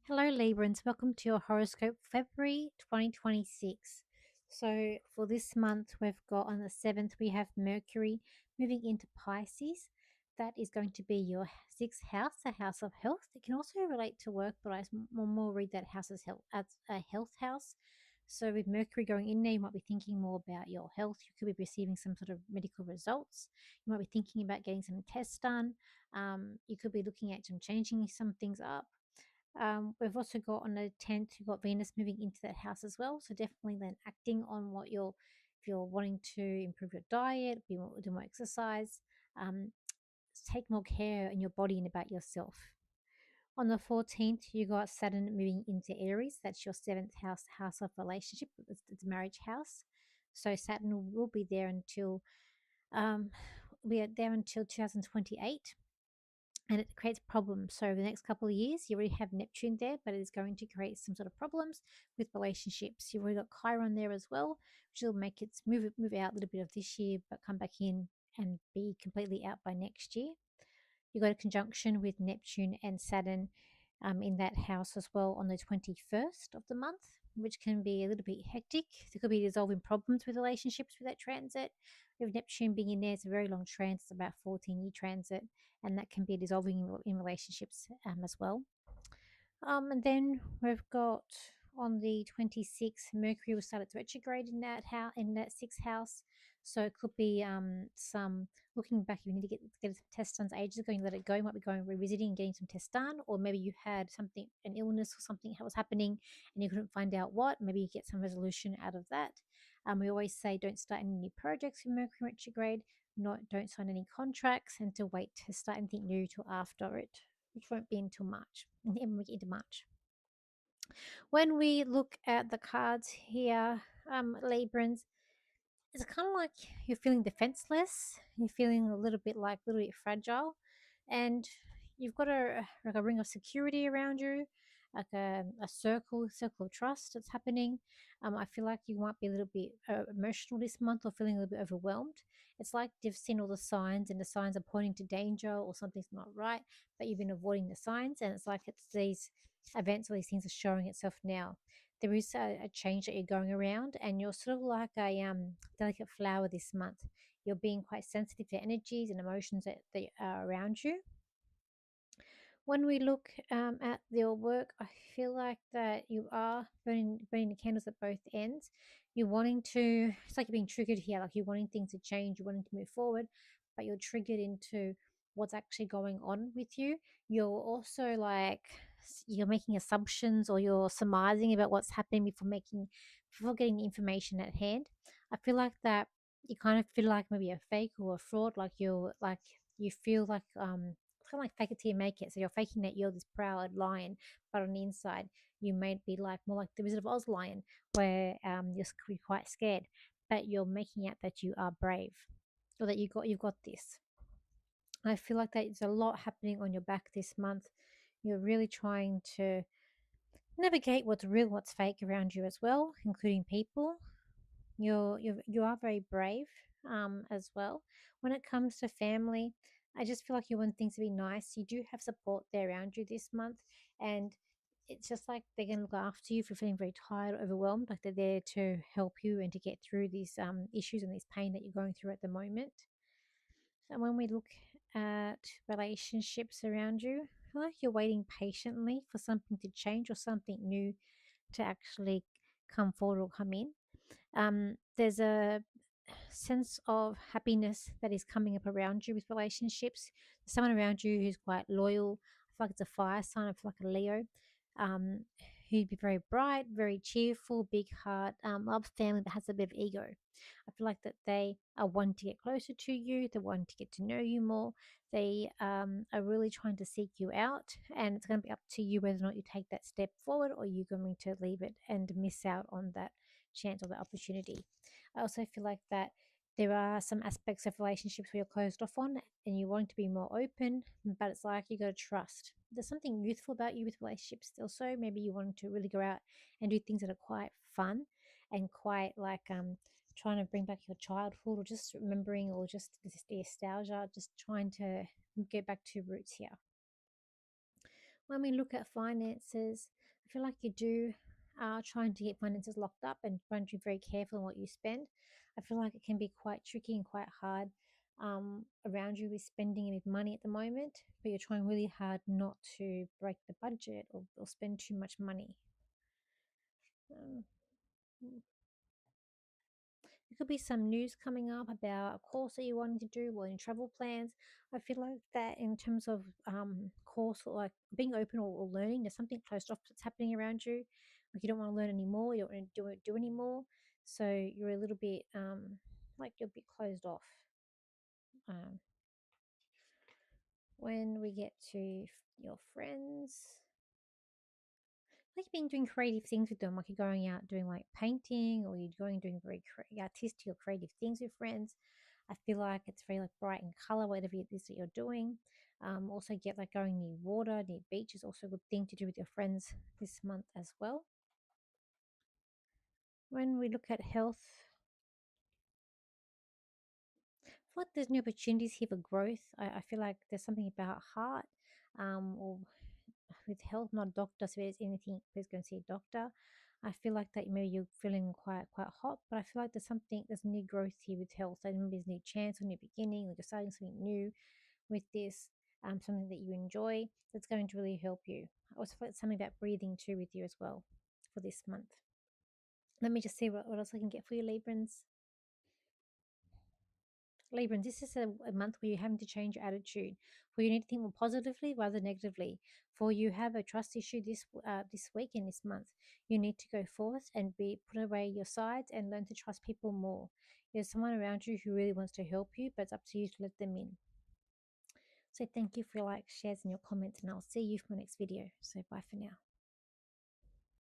Hello, Librans. Welcome to your horoscope February 2026. So, for this month, we've got on the 7th, we have Mercury moving into Pisces. That is going to be your sixth house, a house of health. It can also relate to work, but I more read that house as a health house. So, with Mercury going in there, you might be thinking more about your health. You could be receiving some sort of medical results. You might be thinking about getting some tests done. You could be looking at some changing some things up. We've also got on the 10th, you've got Venus moving into that house as well. So definitely then acting on what if you're wanting to improve your diet, do more exercise, um, take more care in your body and about yourself. On the 14th, you got Saturn moving into Aries. That's your seventh house, house of relationship. It's marriage house. So Saturn will be there until um, we are there until 2028, and it creates problems. So over the next couple of years, you already have Neptune there, but it is going to create some sort of problems with relationships. You've already got Chiron there as well, which will make it move out a little bit of this year, but come back in and be completely out by next year. You got a conjunction with Neptune and Saturn in that house as well on the 21st of the month, which can be a little bit hectic. There could be resolving problems with relationships with that transit. With Neptune being in there, it's a very long transit, about 14-year transit, and that can be dissolving in relationships as well. And then we've got on the 26th, Mercury will start its retrograde in that house, in that sixth house. So it could be some looking back. If you need to get some tests done ages ago, you let it go. You might be going revisiting and getting some tests done, or maybe you had something, an illness or something that was happening, and you couldn't find out what. Maybe you get some resolution out of that. We always say don't start any new projects in Mercury retrograde. Don't sign any contracts, and to wait to start anything new till after it, which won't be until March. And then we get into March. When we look at the cards here, Librans, it's kind of like you're feeling defenseless. You're feeling a little bit fragile, and you've got like a ring of security around you, like a circle of trust that's happening. I feel like you might be a little bit emotional this month, or feeling a little bit overwhelmed. It's like you've seen all the signs, and the signs are pointing to danger or something's not right, but you've been avoiding the signs, and it's like it's these events or these things are showing itself now. There is a change that you're going around, and you're sort of like a delicate flower this month. You're being quite sensitive to energies and emotions that are around you. When we look at your work, I feel like that you are burning the candles at both ends. You're wanting to, it's like you're being triggered here, like you're wanting things to change, you're wanting to move forward, but you're triggered into what's actually going on with you. You're also like, you're making assumptions or you're surmising about what's happening before getting the information at hand. I feel like that you kind of feel like maybe a fake or a fraud, like you feel like it's kind of like fake it till you make it. So you're faking that you're this proud lion, but on the inside, you may be like more like the Wizard of Oz lion, where you're quite scared, but you're making out that you are brave, or that you've got this. I feel like there's a lot happening on your back this month. You're really trying to navigate what's real, what's fake around you as well, including people. You are very brave as well. When it comes to family, I just feel like you want things to be nice. You do have support there around you this month, and it's just like they're going to look after you if you're feeling very tired or overwhelmed. Like they're there to help you and to get through these issues and this pain that you're going through at the moment. And when we look at relationships around you, I feel like you're waiting patiently for something to change or something new to actually come forward or come in. There's a sense of happiness that is coming up around you with relationships. There's someone around you who's quite loyal. I feel like it's a fire sign. I feel like a Leo, um, who'd be very bright, very cheerful, big heart, loves family, but has a bit of ego. I feel like that they are wanting to get closer to you. They want to get to know you more. They are really trying to seek you out, and it's going to be up to you whether or not you take that step forward, or you're going to leave it and miss out on that chance or the opportunity. I also feel like that there are some aspects of relationships where you're closed off on and you want to be more open, but it's like you got to trust. There's something youthful about you with relationships still. So maybe you want to really go out and do things that are quite fun and quite like trying to bring back your childhood, or just remembering, or just the nostalgia, just trying to get back to roots here. When we look at finances, I feel like you do trying to get finances locked up and trying to be very careful on what you spend. I feel like it can be quite tricky and quite hard around you with spending with money at the moment, but you're trying really hard not to break the budget or spend too much money. Um, there could be some news coming up about a course that you wanting to do or any travel plans. I feel like that in terms of course or like being open or learning, there's something closed off that's happening around you. Like you don't want to learn anymore, you don't want to do anymore. So you're a little bit like you're a bit closed off. Um, when we get to your friends, like you've been doing creative things with them, like you're going out doing like painting or you're going doing very artistic or creative things with friends. I feel like it's very like bright in color, whatever it is that you're doing. Also get like going near water, near beach is also a good thing to do with your friends this month as well. When we look at health, I feel like there's new opportunities here for growth. I feel like there's something about heart or with health, not doctor. So if there's anything, please go and see a doctor. I feel like that maybe you're feeling quite hot, but I feel like there's new growth here with health. So maybe there's new chance, a new beginning, like you're starting something new with this, something that you enjoy that's going to really help you. I also feel like something about breathing too with you as well for this month. Let me just see what else I can get for you, Librans. Libra, this is a month where you're having to change your attitude, where you need to think more positively rather than negatively. For you have a trust issue this week and this month, you need to go forth and be put away your sides and learn to trust people more. There's someone around you who really wants to help you, but it's up to you to let them in. So thank you for your likes, shares, and your comments, and I'll see you for my next video. So bye for now.